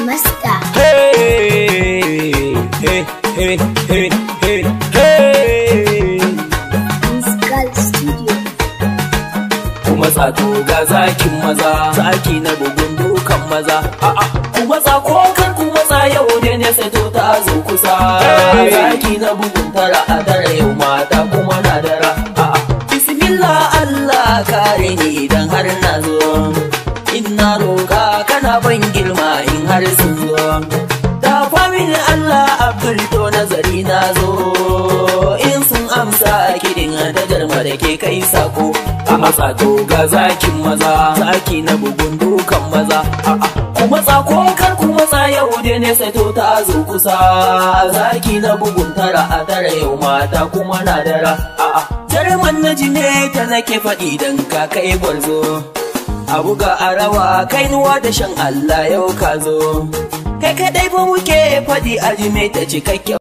Master. Hey, hey, hey, hey, hey, hey. Musical Studio. Kuma tsato ga zakin maza, zaki na bugun dukan maza. Kuma tsako kan kuma tsa yau da ne sai to ta zo kusa. Zaki na bugun tara a dare yau mata kuma na dara. Bismillah Allah kare ni idan har na zo. Ina roƙa kana ban girma in har sun zo. Da famin Allah Abdul to nazari na zo. In sun amsa kiɗin ta jarma da ke kai sako. A matsato ga zakin maza, zaki na bugun dukan maza. Kuma tsako kar kuma tsa yau da nesa to ta zo kusa. Zaki na bugun tara a tara yau mata kuma na dara. Jarman na jine ta nake faɗi dan ka kai gwarzo. A buga a rawa kai nuwa da shan Allah yau ka zo. Kai kadai ba muke faɗi a jime ta cikakken